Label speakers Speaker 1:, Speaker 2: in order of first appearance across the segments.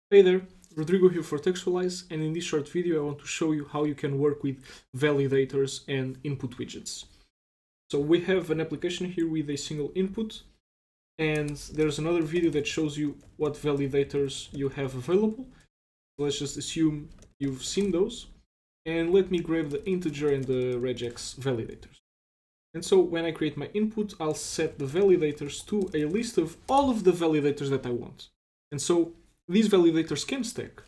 Speaker 1: Hey there, Rodrigo here for Textualize, and in this short video I want to show you how you can work with validators and input widgets. So we have an application here with a single input, and there's another video that shows you what validators you have available. Let's just assume you've seen those, and let me grab the integer and the regex validators. And so when I create my input, I'll set the validators to a list of all of the validators that I want. And so these validators can stack.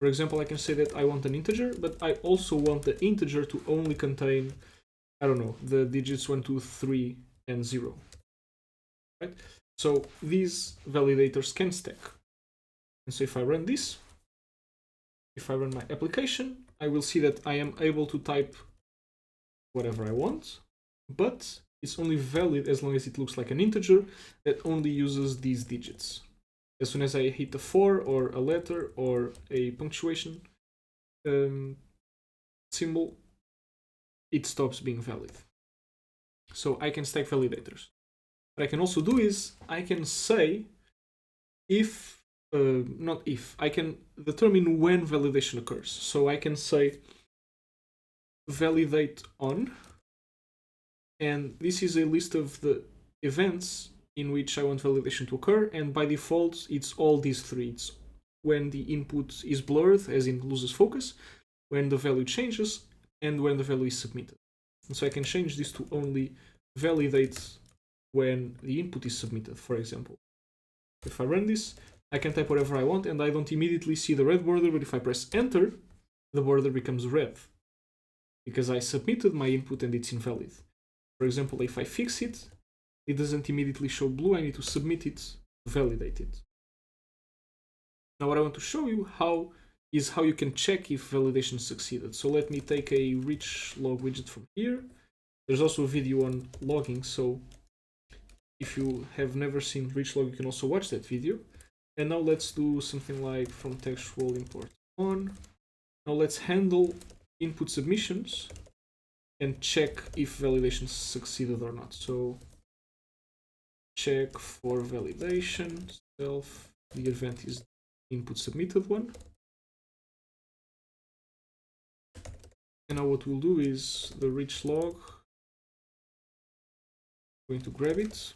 Speaker 1: For example, I can say that I want an integer, but I also want the integer to only contain, I don't know, the digits 1, 2, 3, and 0. Right? So these validators can stack. And so if I run this, if I run my application, I will see that I am able to type whatever I want, but it's only valid as long as it looks like an integer that only uses these digits. As soon as I hit a 4 or a letter or a punctuation symbol, it stops being valid. So I can stack validators. What I can also do is I can say I can determine when validation occurs. So I can say validate on, and this is a list of the events in which I want validation to occur, and by default it's all these three. It's when the input is blurred, as in loses focus, when the value changes, and when the value is submitted. And so I can change this to only validate when the input is submitted, for example. If I run this, I can type whatever I want and I don't immediately see the red border, but if I press enter, the border becomes red because I submitted my input and it's invalid. For example, if I fix it, it doesn't immediately show blue. I need to submit it to validate it. Now what I want to show you is how you can check if validation succeeded. So let me take a rich log widget from here. There's also a video on logging, so if you have never seen rich log, you can also watch that video. And now let's do something like from textual import on. Now let's handle input submissions and check if validation succeeded or not. So check for validation self. The event is input submitted one. And now what we'll do is the rich log. I'm going to grab it.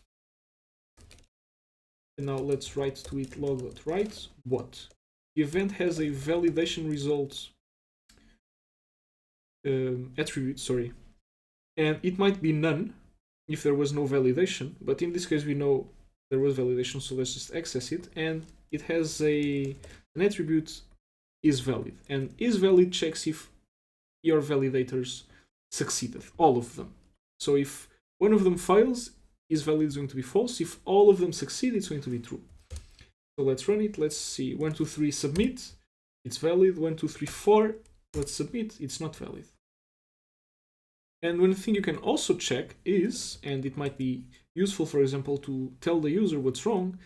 Speaker 1: And now let's write to it log.write what. The event has a validation result attribute, and it might be none if there was no validation, but in this case we know there was validation, so let's just access it, and it has an attribute is valid, and is valid checks if your validators succeeded, all of them. So if one of them fails, is valid is going to be false. If all of them succeed, it's going to be true. So let's run it. Let's see. 1, 2, 3 submit, it's valid. 1, 2, 3, 4, let's submit, it's not valid. And one thing you can also check is, and it might be useful, for example, to tell the user what's wrong,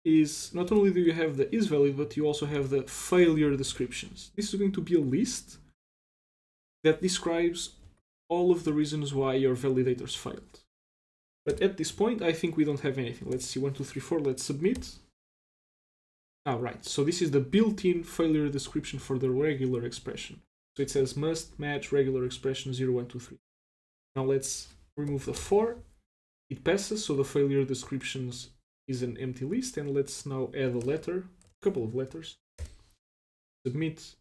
Speaker 1: is not only do you have the is valid, but you also have the failure descriptions. This is going to be a list that describes all of the reasons why your validators failed. But at this point, I think we don't have anything. Let's see, 1, 2, 3, 4, let's submit. Right, so this is the built-in failure description for the regular expression. So it says must match regular expression 0, 1, 2, 3. Now let's remove the 4. It passes, so the failure descriptions is an empty list, and let's now add a letter, a couple of letters. Submit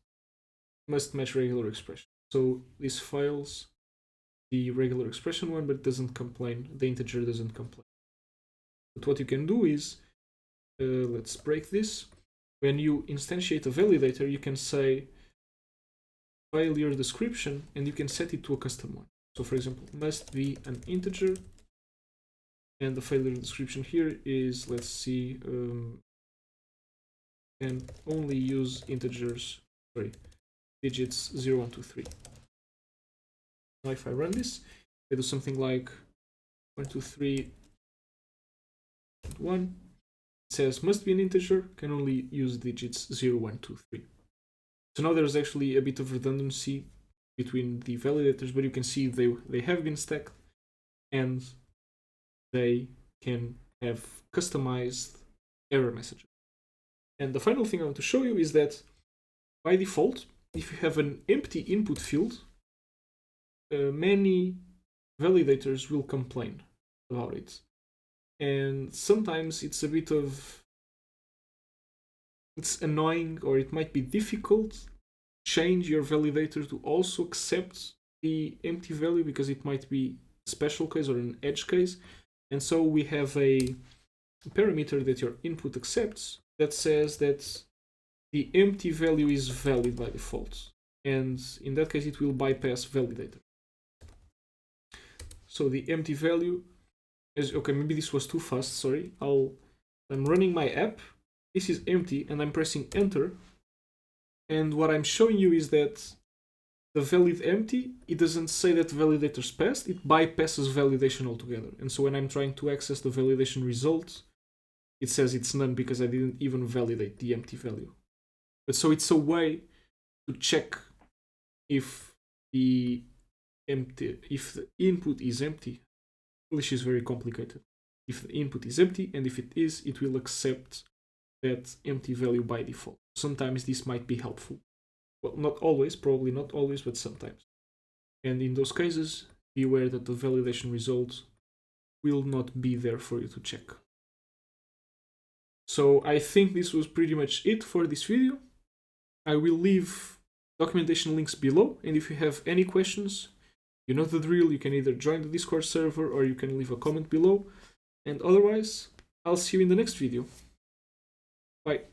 Speaker 1: must match regular expression. So this fails the regular expression one, but it doesn't complain, the integer doesn't complain. But what you can do is, let's break this. When you instantiate a validator, you can say failure description, and you can set it to a custom one. So for example, must be an integer, and the failure description here is, let's see, can only use integers, digits 0, 1, 2, 3. Now if I run this, I do something like 1, 2, 3, 1. It says must be an integer, can only use digits 0, 1, 2, 3. So now there's actually a bit of redundancy between the validators, but you can see they have been stacked and they can have customized error messages. And the final thing I want to show you is that by default, if you have an empty input field, many validators will complain about it. And sometimes it's a bit of, it's annoying, or it might be difficult to change your validator to also accept the empty value, because it might be a special case or an edge case. And so we have a parameter that your input accepts that says that the empty value is valid by default. And in that case, it will bypass validator. So the empty value is, okay, maybe this was too fast, sorry. I'm running my app. This is empty and I'm pressing enter. And what I'm showing you is that the valid empty, it doesn't say that validator's passed, it bypasses validation altogether. And so when I'm trying to access the validation result, it says it's none because I didn't even validate the empty value. But so it's a way to check if the input is empty. English is very complicated. If the input is empty, and if it is, it will accept that empty value by default. Sometimes this might be helpful. Well, not always, probably not always, but sometimes. And in those cases, be aware that the validation result will not be there for you to check. So I think this was pretty much it for this video. I will leave documentation links below, and if you have any questions, you know the drill. You can either join the Discord server or you can leave a comment below. And otherwise, I'll see you in the next video. Bye.